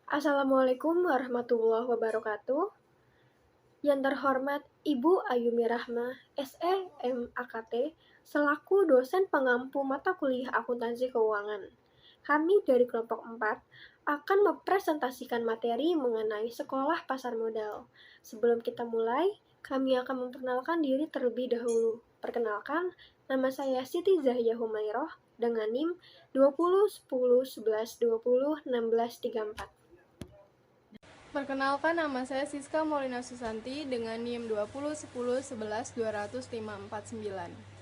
Assalamualaikum warahmatullahi wabarakatuh. Yang terhormat Ibu Ayumi Rahma, SE MAKT, selaku dosen pengampu mata kuliah akuntansi keuangan. Kami dari kelompok 4 akan mempresentasikan materi mengenai sekolah pasar modal. Sebelum kita mulai, kami akan memperkenalkan diri terlebih dahulu. Perkenalkan, nama saya Siti Zahia Humairoh dengan NIM 20 10 11 20 16 34. Perkenalkan, nama saya Siska Maulina Susanti dengan NIM 20 10 11 200 549.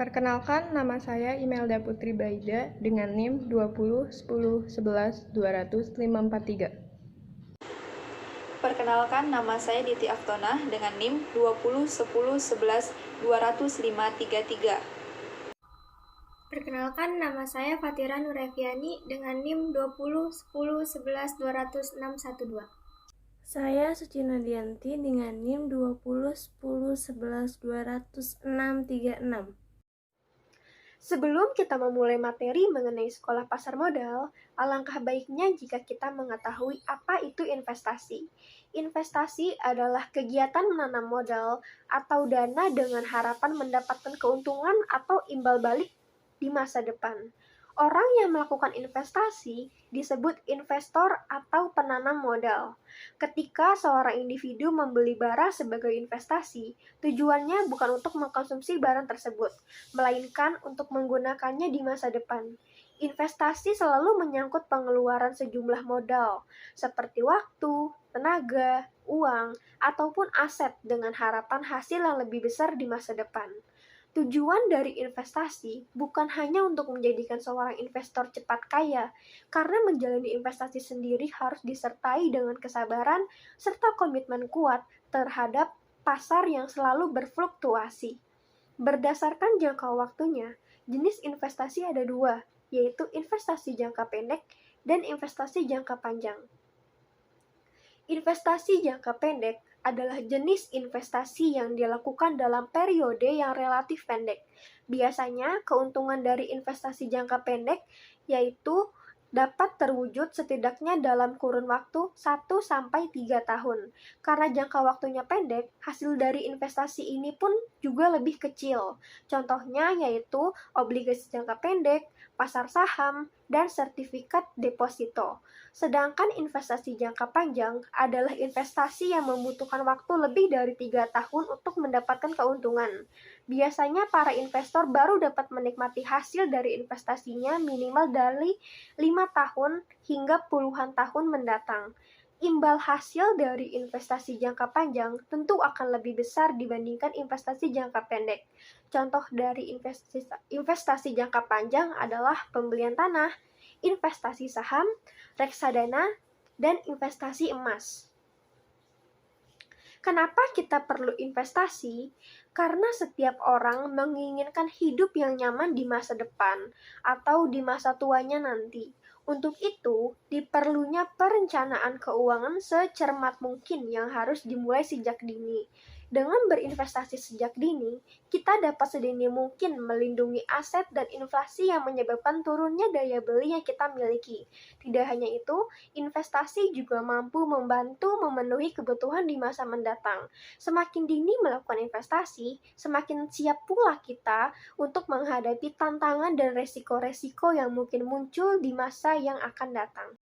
Perkenalkan, nama saya Imelda Putri Baida dengan NIM 20 10 11 200 543. Perkenalkan, nama saya Diti Aftonah dengan NIM 20 10 11 200 533. Perkenalkan, nama saya Fatira Nureviani dengan NIM 20 10 11 200 612. Saya Sucina Dianti dengan NIM 20 10 11 200 636. Sebelum kita memulai materi mengenai sekolah pasar modal, alangkah baiknya jika kita mengetahui apa itu investasi. Investasi adalah kegiatan menanam modal atau dana dengan harapan mendapatkan keuntungan atau imbal balik di masa depan. Orang yang melakukan investasi disebut investor atau penanam modal. Ketika seorang individu membeli barang sebagai investasi, tujuannya bukan untuk mengkonsumsi barang tersebut, melainkan untuk menggunakannya di masa depan. Investasi selalu menyangkut pengeluaran sejumlah modal, seperti waktu, tenaga, uang, ataupun aset dengan harapan hasil yang lebih besar di masa depan. Tujuan dari investasi bukan hanya untuk menjadikan seorang investor cepat kaya, karena menjalani investasi sendiri harus disertai dengan kesabaran serta komitmen kuat terhadap pasar yang selalu berfluktuasi. Berdasarkan jangka waktunya, jenis investasi ada dua, yaitu investasi jangka pendek dan investasi jangka panjang. Investasi jangka pendek adalah jenis investasi yang dilakukan dalam periode yang relatif pendek. Biasanya, keuntungan dari investasi jangka pendek yaitu dapat terwujud setidaknya dalam kurun waktu 1-3 tahun. Karena jangka waktunya pendek, hasil dari investasi ini pun juga lebih kecil. Contohnya yaitu obligasi jangka pendek, pasar saham, dan sertifikat deposito. Sedangkan investasi jangka panjang adalah investasi yang membutuhkan waktu lebih dari 3 tahun untuk mendapatkan keuntungan. Biasanya para investor baru dapat menikmati hasil dari investasinya minimal dari 5 tahun hingga puluhan tahun mendatang. Imbal hasil dari investasi jangka panjang tentu akan lebih besar dibandingkan investasi jangka pendek. Contoh dari investasi jangka panjang adalah pembelian tanah, investasi saham, reksadana, dan investasi emas. Kenapa kita perlu investasi? Karena setiap orang menginginkan hidup yang nyaman di masa depan atau di masa tuanya nanti. Untuk itu, diperlunya perencanaan keuangan secermat mungkin yang harus dimulai sejak dini. Dengan berinvestasi sejak dini, kita dapat sedini mungkin melindungi aset dan inflasi yang menyebabkan turunnya daya beli yang kita miliki. Tidak hanya itu, investasi juga mampu membantu memenuhi kebutuhan di masa mendatang. Semakin dini melakukan investasi, semakin siap pula kita untuk menghadapi tantangan dan resiko-resiko yang mungkin muncul di masa yang akan datang.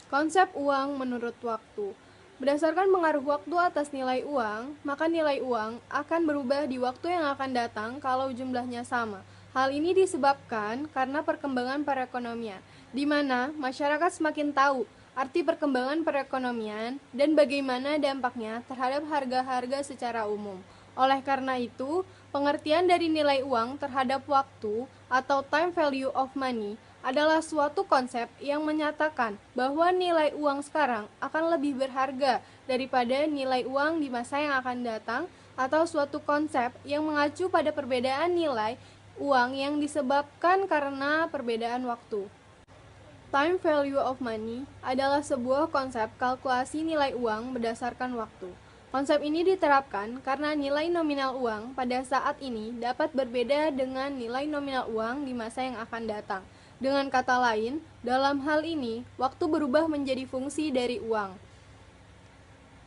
Konsep uang menurut waktu. Berdasarkan pengaruh waktu atas nilai uang, maka nilai uang akan berubah di waktu yang akan datang kalau jumlahnya sama. Hal ini disebabkan karena perkembangan perekonomian, di mana masyarakat semakin tahu arti perkembangan perekonomian dan bagaimana dampaknya terhadap harga-harga secara umum. Oleh karena itu, pengertian dari nilai uang terhadap waktu atau time value of money adalah suatu konsep yang menyatakan bahwa nilai uang sekarang akan lebih berharga daripada nilai uang di masa yang akan datang, atau suatu konsep yang mengacu pada perbedaan nilai uang yang disebabkan karena perbedaan waktu. Time value of money adalah sebuah konsep kalkulasi nilai uang berdasarkan waktu. Konsep ini diterapkan karena nilai nominal uang pada saat ini dapat berbeda dengan nilai nominal uang di masa yang akan datang. Dengan kata lain, dalam hal ini, waktu berubah menjadi fungsi dari uang.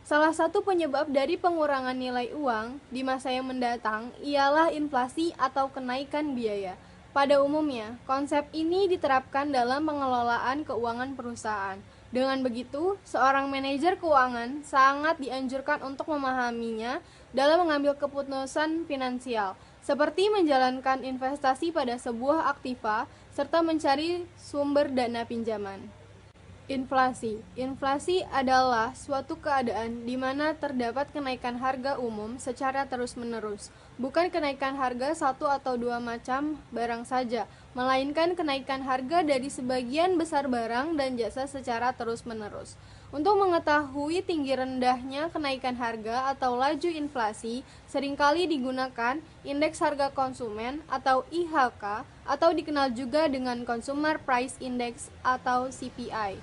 Salah satu penyebab dari pengurangan nilai uang di masa yang mendatang ialah inflasi atau kenaikan biaya. Pada umumnya, konsep ini diterapkan dalam pengelolaan keuangan perusahaan. Dengan begitu, seorang manajer keuangan sangat dianjurkan untuk memahaminya dalam mengambil keputusan finansial, seperti menjalankan investasi pada sebuah aktiva serta mencari sumber dana pinjaman. Inflasi adalah suatu keadaan di mana terdapat kenaikan harga umum secara terus-menerus, bukan kenaikan harga satu atau dua macam barang saja, melainkan kenaikan harga dari sebagian besar barang dan jasa secara terus-menerus. Untuk mengetahui tinggi rendahnya kenaikan harga atau laju inflasi, seringkali digunakan indeks harga konsumen atau IHK atau dikenal juga dengan Consumer Price Index atau CPI.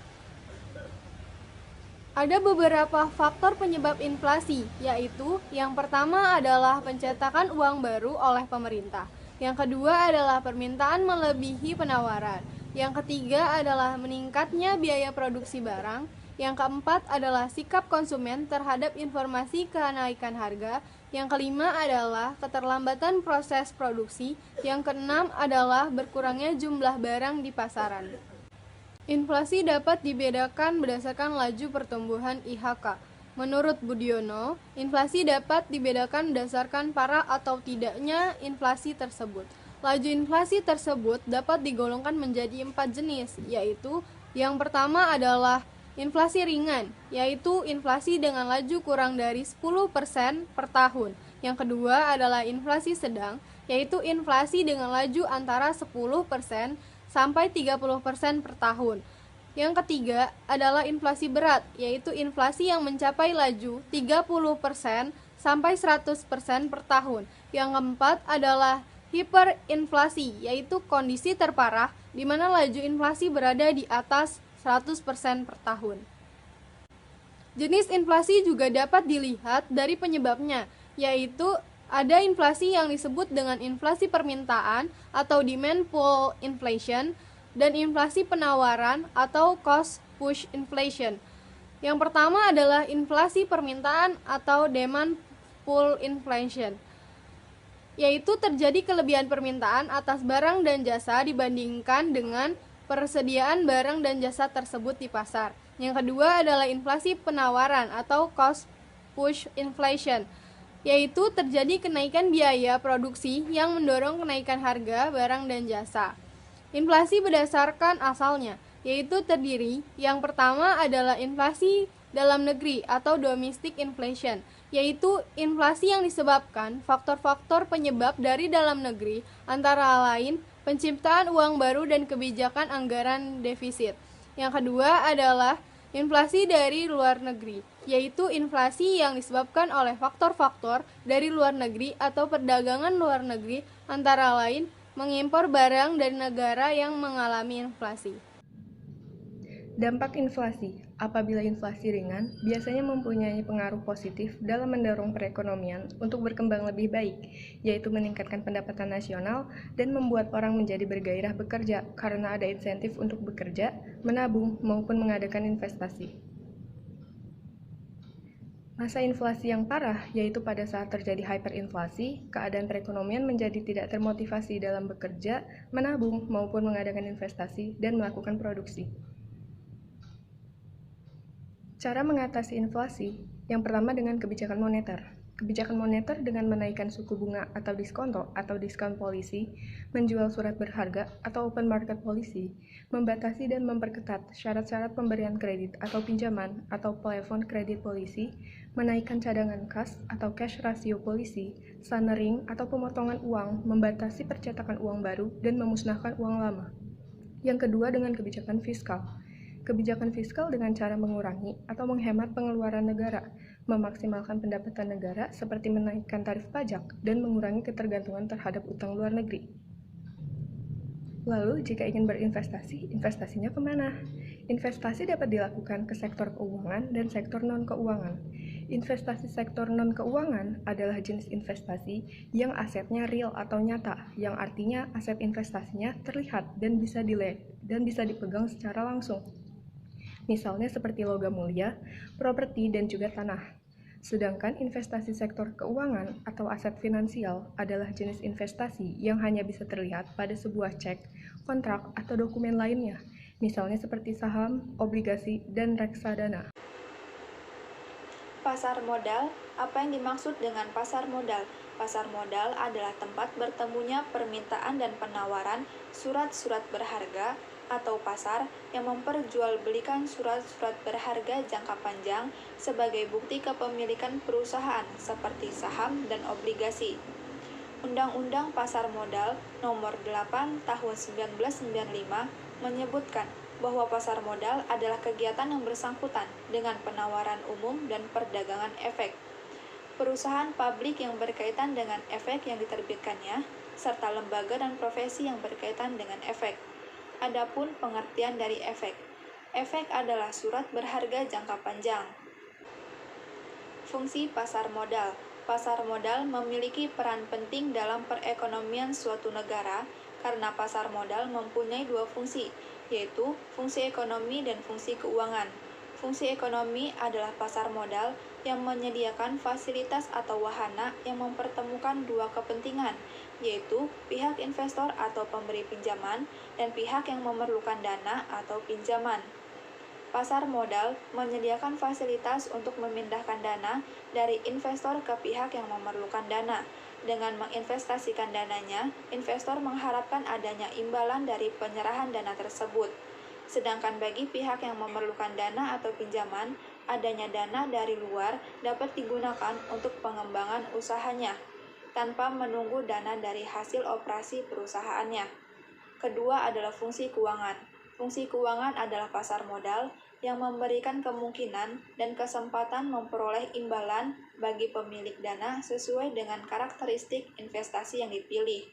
Ada beberapa faktor penyebab inflasi, yaitu yang pertama adalah pencetakan uang baru oleh pemerintah. Yang kedua adalah permintaan melebihi penawaran. Yang ketiga adalah meningkatnya biaya produksi barang. Yang keempat adalah sikap konsumen terhadap informasi kenaikan harga. Yang kelima adalah keterlambatan proses produksi. Yang keenam adalah berkurangnya jumlah barang di pasaran. Inflasi dapat dibedakan berdasarkan laju pertumbuhan IHK. Menurut Budiono, inflasi dapat dibedakan berdasarkan parah atau tidaknya inflasi tersebut. Laju inflasi tersebut dapat digolongkan menjadi 4 jenis, yaitu yang pertama adalah inflasi ringan, yaitu inflasi dengan laju kurang dari 10% per tahun. Yang kedua adalah inflasi sedang, yaitu inflasi dengan laju antara 10% sampai 30% per tahun. Yang ketiga adalah inflasi berat, yaitu inflasi yang mencapai laju 30% sampai 100% per tahun. Yang keempat adalah hiperinflasi, yaitu kondisi terparah di mana laju inflasi berada di atas 100% per tahun. Jenis inflasi juga dapat dilihat dari penyebabnya, yaitu ada inflasi yang disebut dengan inflasi permintaan atau demand pull inflation dan inflasi penawaran atau cost push inflation. Yang pertama adalah inflasi permintaan atau demand pull inflation, yaitu terjadi kelebihan permintaan atas barang dan jasa dibandingkan dengan persediaan barang dan jasa tersebut di pasar. Yang kedua adalah inflasi penawaran atau cost push inflation, yaitu terjadi kenaikan biaya produksi yang mendorong kenaikan harga barang dan jasa. Inflasi berdasarkan asalnya, yaitu terdiri yang pertama adalah inflasi dalam negeri atau domestic inflation, yaitu inflasi yang disebabkan faktor-faktor penyebab dari dalam negeri, antara lain penciptaan uang baru dan kebijakan anggaran defisit. Yang kedua adalah inflasi dari luar negeri, yaitu inflasi yang disebabkan oleh faktor-faktor dari luar negeri atau perdagangan luar negeri, antara lain mengimpor barang dari negara yang mengalami inflasi. Dampak inflasi. Apabila inflasi ringan, biasanya mempunyai pengaruh positif dalam mendorong perekonomian untuk berkembang lebih baik, yaitu meningkatkan pendapatan nasional dan membuat orang menjadi bergairah bekerja karena ada insentif untuk bekerja, menabung, maupun mengadakan investasi. Masa inflasi yang parah, yaitu pada saat terjadi hyperinflasi, keadaan perekonomian menjadi tidak termotivasi dalam bekerja, menabung, maupun mengadakan investasi dan melakukan produksi. Cara mengatasi inflasi, yang pertama dengan kebijakan moneter. Kebijakan moneter dengan menaikkan suku bunga atau diskonto atau diskon polisi, menjual surat berharga atau open market policy, membatasi dan memperketat syarat-syarat pemberian kredit atau pinjaman atau plafon kredit polisi, menaikkan cadangan kas atau cash ratio polisi, sunering atau pemotongan uang, membatasi percetakan uang baru dan memusnahkan uang lama. Yang kedua dengan kebijakan fiskal. Kebijakan fiskal dengan cara mengurangi atau menghemat pengeluaran negara, memaksimalkan pendapatan negara seperti menaikkan tarif pajak dan mengurangi ketergantungan terhadap utang luar negeri. Lalu, jika ingin berinvestasi, investasinya kemana? Investasi dapat dilakukan ke sektor keuangan dan sektor non-keuangan. Investasi sektor non-keuangan adalah jenis investasi yang asetnya real atau nyata, yang artinya aset investasinya terlihat dan bisa dipegang secara langsung. Misalnya seperti logam mulia, properti, dan juga tanah. Sedangkan investasi sektor keuangan atau aset finansial adalah jenis investasi yang hanya bisa terlihat pada sebuah cek, kontrak, atau dokumen lainnya, misalnya seperti saham, obligasi, dan reksadana. Pasar modal, apa yang dimaksud dengan pasar modal? Pasar modal adalah tempat bertemunya permintaan dan penawaran surat-surat berharga atau pasar yang memperjualbelikan surat-surat berharga jangka panjang sebagai bukti kepemilikan perusahaan seperti saham dan obligasi. Undang-Undang Pasar Modal Nomor 8 Tahun 1995 menyebutkan bahwa pasar modal adalah kegiatan yang bersangkutan dengan penawaran umum dan perdagangan efek. Perusahaan publik yang berkaitan dengan efek yang diterbitkannya, serta lembaga dan profesi yang berkaitan dengan efek. Adapun pengertian dari efek. Efek adalah surat berharga jangka panjang. Fungsi pasar modal. Pasar modal memiliki peran penting dalam perekonomian suatu negara karena pasar modal mempunyai dua fungsi, yaitu fungsi ekonomi dan fungsi keuangan. Fungsi ekonomi adalah pasar modal yang menyediakan fasilitas atau wahana yang mempertemukan dua kepentingan, yaitu pihak investor atau pemberi pinjaman dan pihak yang memerlukan dana atau pinjaman. Pasar modal menyediakan fasilitas untuk memindahkan dana dari investor ke pihak yang memerlukan dana. Dengan menginvestasikan dananya, investor mengharapkan adanya imbalan dari penyerahan dana tersebut. Sedangkan bagi pihak yang memerlukan dana atau pinjaman, adanya dana dari luar dapat digunakan untuk pengembangan usahanya, tanpa menunggu dana dari hasil operasi perusahaannya. Kedua adalah fungsi keuangan. Fungsi keuangan adalah pasar modal yang memberikan kemungkinan dan kesempatan memperoleh imbalan bagi pemilik dana sesuai dengan karakteristik investasi yang dipilih.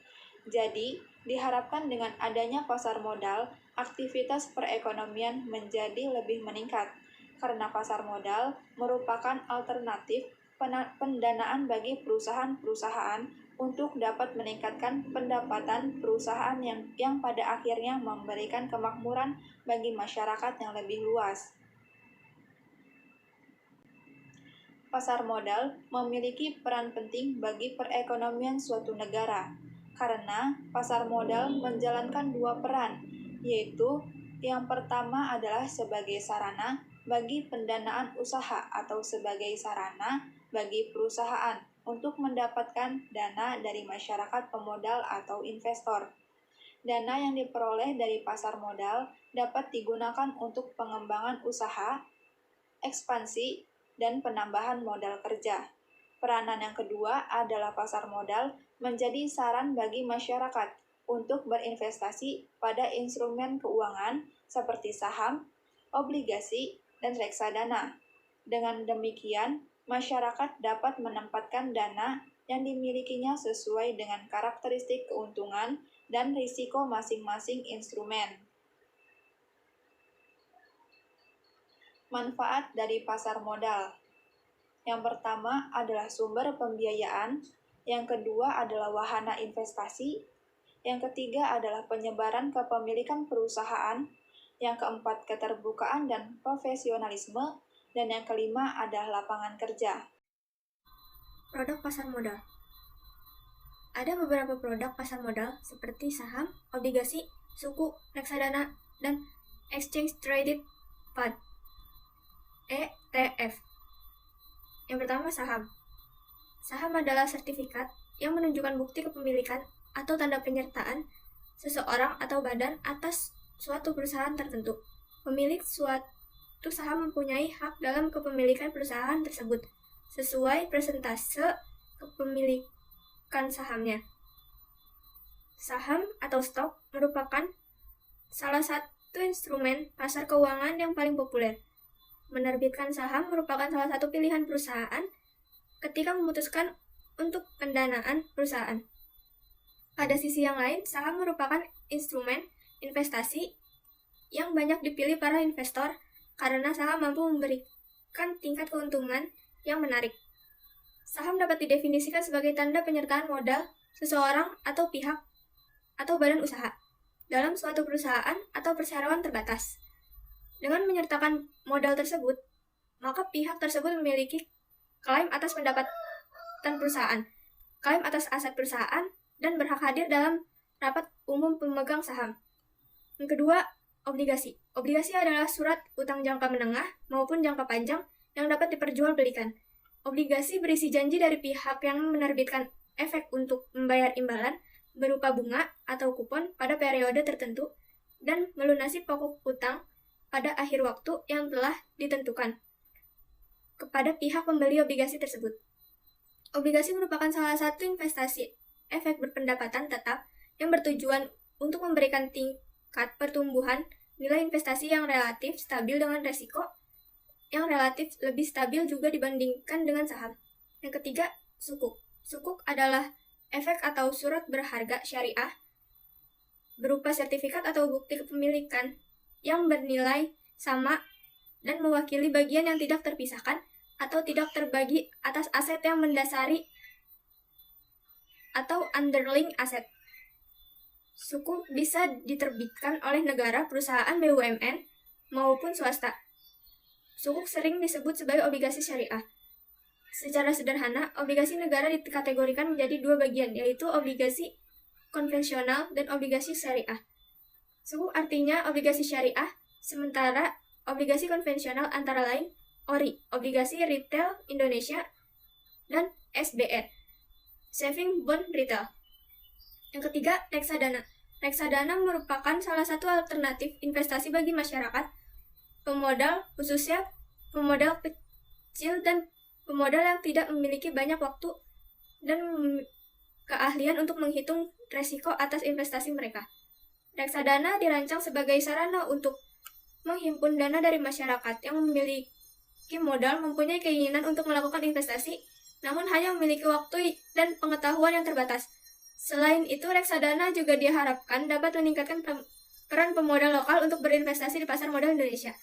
Jadi, diharapkan dengan adanya pasar modal, aktivitas perekonomian menjadi lebih meningkat, karena pasar modal merupakan alternatif pendanaan bagi perusahaan-perusahaan untuk dapat meningkatkan pendapatan perusahaan yang pada akhirnya memberikan kemakmuran bagi masyarakat yang lebih luas. Pasar modal memiliki peran penting bagi perekonomian suatu negara, karena pasar modal menjalankan dua peran, yaitu yang pertama adalah sebagai sarana bagi pendanaan usaha atau sebagai sarana bagi perusahaan untuk mendapatkan dana dari masyarakat pemodal atau investor. Dana yang diperoleh dari pasar modal dapat digunakan untuk pengembangan usaha, ekspansi, dan penambahan modal kerja. Peranan yang kedua adalah pasar modal menjadi saran bagi masyarakat untuk berinvestasi pada instrumen keuangan seperti saham, obligasi, dan reksadana. Dengan demikian, masyarakat dapat menempatkan dana yang dimilikinya sesuai dengan karakteristik keuntungan dan risiko masing-masing instrumen. Manfaat dari pasar modal. Yang pertama adalah sumber pembiayaan, yang kedua adalah wahana investasi, yang ketiga adalah penyebaran kepemilikan perusahaan, yang keempat keterbukaan dan profesionalisme, dan yang kelima adalah lapangan kerja. Produk pasar modal. Ada beberapa produk pasar modal seperti saham, obligasi, suku, reksadana, dan exchange traded fund (ETF). Yang pertama, saham. Saham adalah sertifikat yang menunjukkan bukti kepemilikan atau tanda penyertaan seseorang atau badan atas suatu perusahaan tertentu. Pemilik suatu saham mempunyai hak dalam kepemilikan perusahaan tersebut sesuai persentase kepemilikan sahamnya. Saham atau stok merupakan salah satu instrumen pasar keuangan yang paling populer. Menerbitkan saham merupakan salah satu pilihan perusahaan ketika memutuskan untuk pendanaan perusahaan. Pada sisi yang lain, saham merupakan instrumen investasi yang banyak dipilih para investor karena saham mampu memberikan tingkat keuntungan yang menarik. Saham dapat didefinisikan sebagai tanda penyertaan modal seseorang atau pihak atau badan usaha dalam suatu perusahaan atau perseroan terbatas. Dengan menyertakan modal tersebut, maka pihak tersebut memiliki klaim atas pendapatan perusahaan, klaim atas aset perusahaan, dan berhak hadir dalam rapat umum pemegang saham. Yang kedua, obligasi. Obligasi adalah surat utang jangka menengah maupun jangka panjang yang dapat diperjualbelikan. Obligasi berisi janji dari pihak yang menerbitkan efek untuk membayar imbalan berupa bunga atau kupon pada periode tertentu dan melunasi pokok utang pada akhir waktu yang telah ditentukan kepada pihak pembeli obligasi tersebut. Obligasi merupakan salah satu investasi efek berpendapatan tetap yang bertujuan untuk memberikan tingkat pertumbuhan nilai investasi yang relatif stabil dengan resiko yang relatif lebih stabil juga dibandingkan dengan saham. Yang ketiga, sukuk. Sukuk adalah efek atau surat berharga syariah berupa sertifikat atau bukti kepemilikan yang bernilai sama dan mewakili bagian yang tidak terpisahkan atau tidak terbagi atas aset yang mendasari atau underlying aset. Sukuk bisa diterbitkan oleh negara, perusahaan BUMN, maupun swasta. Sukuk sering disebut sebagai obligasi syariah. Secara sederhana, obligasi negara dikategorikan menjadi dua bagian, yaitu obligasi konvensional dan obligasi syariah. Sukuk artinya obligasi syariah, sementara obligasi konvensional antara lain ORI, Obligasi Retail Indonesia, dan SBR, Saving Bond Retail. Yang ketiga, reksadana. Reksadana merupakan salah satu alternatif investasi bagi masyarakat, pemodal, khususnya pemodal kecil dan pemodal yang tidak memiliki banyak waktu dan keahlian untuk menghitung resiko atas investasi mereka. Reksadana dirancang sebagai sarana untuk menghimpun dana dari masyarakat yang memiliki modal, mempunyai keinginan untuk melakukan investasi, namun hanya memiliki waktu dan pengetahuan yang terbatas. Selain itu, reksadana juga diharapkan dapat meningkatkan peran pemodal lokal untuk berinvestasi di pasar modal Indonesia.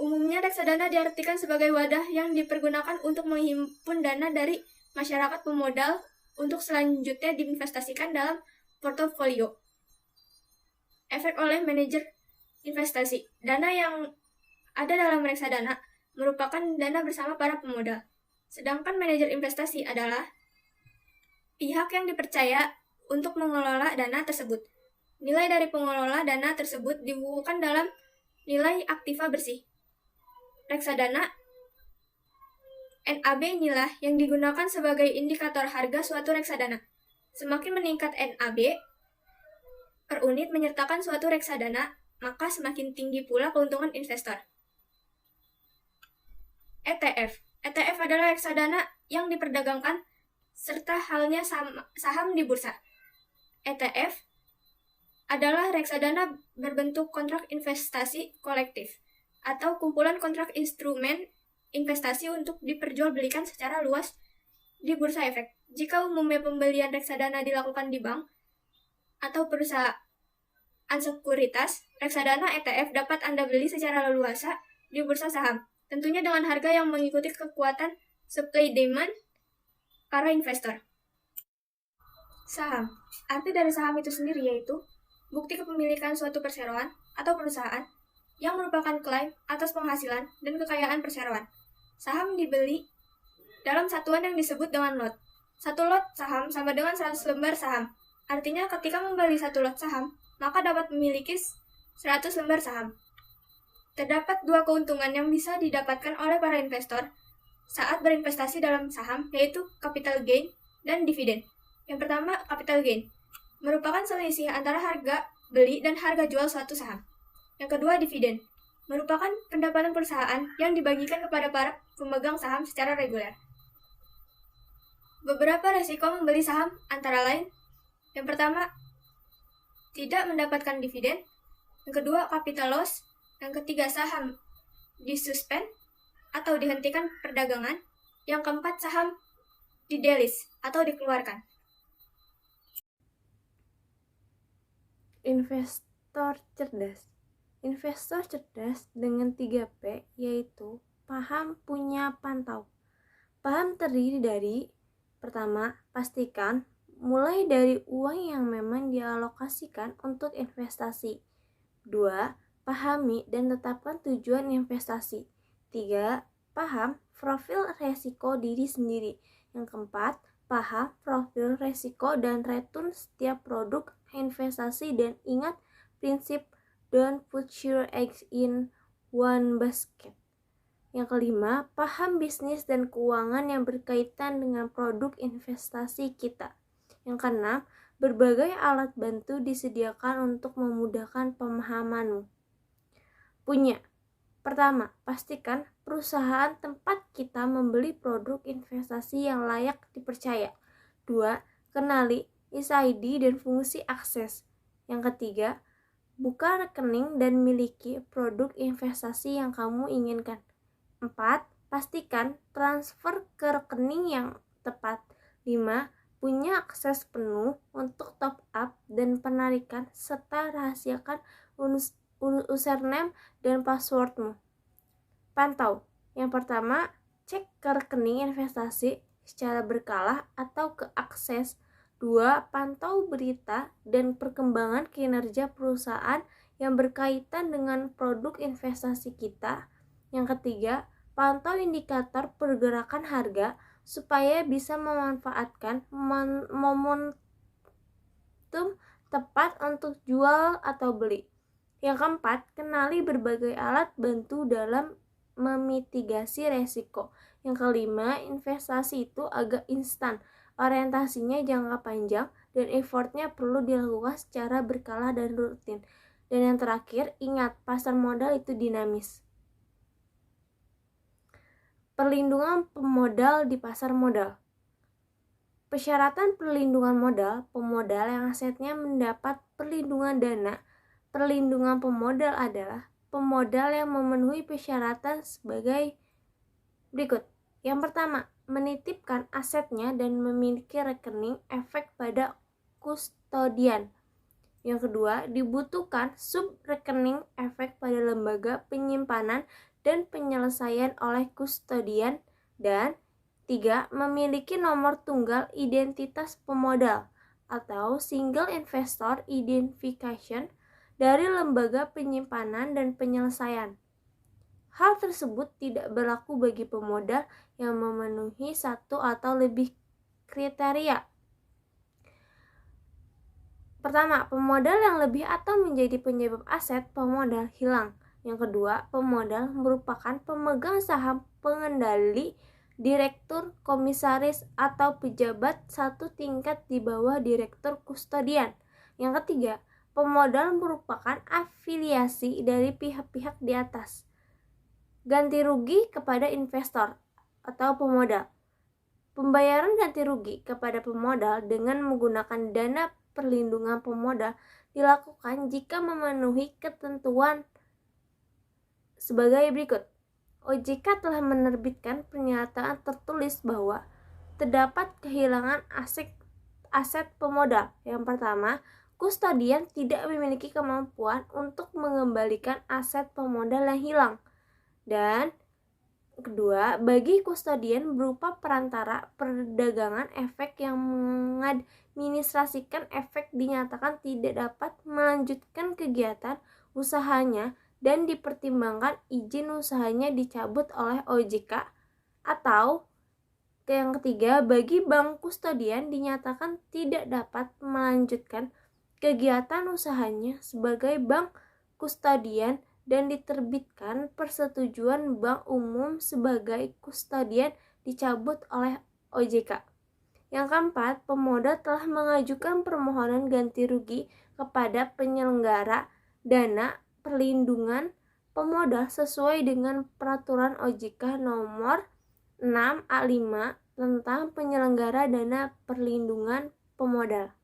Umumnya, reksadana diartikan sebagai wadah yang dipergunakan untuk menghimpun dana dari masyarakat pemodal untuk selanjutnya diinvestasikan dalam portofolio. Efek oleh manajer investasi. Dana yang ada dalam reksadana merupakan dana bersama para pemodal. Sedangkan manajer investasi adalah pihak yang dipercaya untuk mengelola dana tersebut. Nilai dari pengelola dana tersebut dibukukan dalam nilai aktiva bersih. Reksadana NAB inilah yang digunakan sebagai indikator harga suatu reksadana. Semakin meningkat NAB per unit menyertakan suatu reksadana, maka semakin tinggi pula keuntungan investor. ETF. ETF adalah reksadana yang diperdagangkan serta halnya saham di bursa. ETF adalah reksadana berbentuk kontrak investasi kolektif atau kumpulan kontrak instrumen investasi untuk diperjualbelikan secara luas di bursa efek. Jika umumnya pembelian reksadana dilakukan di bank atau perusahaan sekuritas, reksadana ETF dapat Anda beli secara leluasa di bursa saham, tentunya dengan harga yang mengikuti kekuatan supply demand para investor. Saham. Arti dari saham itu sendiri yaitu bukti kepemilikan suatu perseroan atau perusahaan yang merupakan klaim atas penghasilan dan kekayaan perseroan. Saham dibeli dalam satuan yang disebut dengan lot. Satu lot saham sama dengan 100 lembar saham. Artinya ketika membeli satu lot saham, maka dapat memiliki 100 lembar saham. Terdapat dua keuntungan yang bisa didapatkan oleh para investor saat berinvestasi dalam saham, yaitu capital gain dan dividen. Yang pertama, capital gain, merupakan selisih antara harga beli dan harga jual suatu saham. Yang kedua, dividen, merupakan pendapatan perusahaan yang dibagikan kepada para pemegang saham secara reguler. Beberapa resiko membeli saham antara lain, yang pertama, tidak mendapatkan dividen. Yang kedua, capital loss. Yang ketiga, saham disuspend atau dihentikan perdagangan. Yang keempat, saham didelist atau dikeluarkan. Investor cerdas. Investor cerdas dengan 3P yaitu paham, punya, pantau. Paham terdiri dari: pertama, pastikan mulai dari uang yang memang dialokasikan untuk investasi. 2. Pahami dan tetapkan tujuan investasi. 3. Paham profil resiko diri sendiri. Yang keempat, paham profil resiko dan return setiap produk investasi dan ingat prinsip don't put your eggs in one basket. Yang kelima, paham bisnis dan keuangan yang berkaitan dengan produk investasi kita. Yang keenam, berbagai alat bantu disediakan untuk memudahkan pemahamanmu. Punya. Pertama, pastikan perusahaan tempat kita membeli produk investasi yang layak dipercaya. 2. Kenali ID dan fungsi akses. Yang ketiga, buka rekening dan miliki produk investasi yang kamu inginkan. 4. Pastikan transfer ke rekening yang tepat. 5. Punya akses penuh untuk top up dan penarikan serta rahasiakan username dan passwordmu. Pantau. Yang pertama, cek ke rekening investasi secara berkala atau ke akses. 2. Pantau berita dan perkembangan kinerja perusahaan yang berkaitan dengan produk investasi kita. Yang ketiga, pantau indikator pergerakan harga supaya bisa memanfaatkan momentum tepat untuk jual atau beli. Yang keempat, kenali berbagai alat bantu dalam memitigasi resiko. Yang kelima, investasi itu agak instan, orientasinya jangka panjang, dan effortnya perlu dilakukan secara berkala dan rutin. Dan yang terakhir, ingat, pasar modal itu dinamis. Perlindungan pemodal di pasar modal. Persyaratan perlindungan modal, pemodal yang asetnya mendapat perlindungan dana. Perlindungan pemodal adalah pemodal yang memenuhi persyaratan sebagai berikut. Yang pertama, menitipkan asetnya dan memiliki rekening efek pada kustodian. Yang kedua, dibutuhkan sub-rekening efek pada lembaga penyimpanan dan penyelesaian oleh kustodian. Dan 3. Memiliki nomor tunggal identitas pemodal atau Single Investor Identification dari lembaga penyimpanan dan penyelesaian. Hal tersebut tidak berlaku bagi pemodal yang memenuhi satu atau lebih kriteria. Pertama, pemodal yang lebih atau menjadi penyebab aset pemodal hilang. Yang kedua, pemodal merupakan pemegang saham, pengendali, direktur, komisaris, atau pejabat satu tingkat di bawah direktur kustodian. Yang ketiga, pemodal merupakan afiliasi dari pihak-pihak di atas. Ganti rugi kepada investor atau pemodal. Pembayaran ganti rugi kepada pemodal dengan menggunakan dana perlindungan pemodal dilakukan jika memenuhi ketentuan sebagai berikut. OJK telah menerbitkan pernyataan tertulis bahwa terdapat kehilangan aset pemodal. Yang pertama, kustodian tidak memiliki kemampuan untuk mengembalikan aset pemodal yang hilang. Dan kedua, bagi kustodian berupa perantara perdagangan efek yang mengadministrasikan efek dinyatakan tidak dapat melanjutkan kegiatan usahanya dan dipertimbangkan izin usahanya dicabut oleh OJK. Atau yang ketiga, bagi bank kustodian dinyatakan tidak dapat melanjutkan kegiatan usahanya sebagai bank kustodian dan diterbitkan persetujuan bank umum sebagai kustodian dicabut oleh OJK. Yang keempat, pemodal telah mengajukan permohonan ganti rugi kepada penyelenggara dana perlindungan pemodal sesuai dengan peraturan OJK nomor 6A5 tentang penyelenggara dana perlindungan pemodal.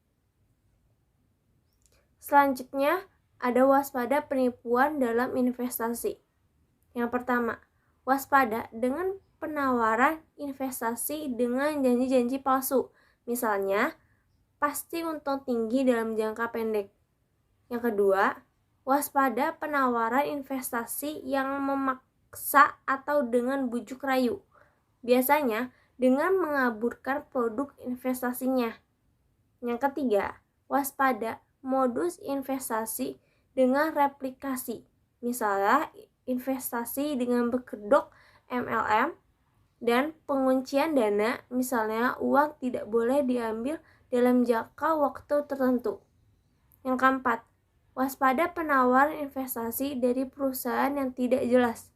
Selanjutnya, ada waspada penipuan dalam investasi. Yang pertama, waspada dengan penawaran investasi dengan janji-janji palsu. Misalnya, pasti untung tinggi dalam jangka pendek. Yang kedua, waspada penawaran investasi yang memaksa atau dengan bujuk rayu. Biasanya, dengan mengaburkan produk investasinya. Yang ketiga, waspada modus investasi dengan replikasi. Misalnya, investasi dengan berkedok MLM dan penguncian dana, misalnya uang tidak boleh diambil dalam jangka waktu tertentu. Yang keempat, waspada penawar investasi dari perusahaan yang tidak jelas.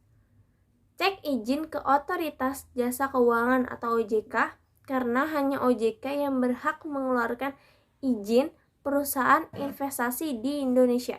Cek izin ke Otoritas Jasa Keuangan atau OJK, karena hanya OJK yang berhak mengeluarkan izin perusahaan investasi di Indonesia.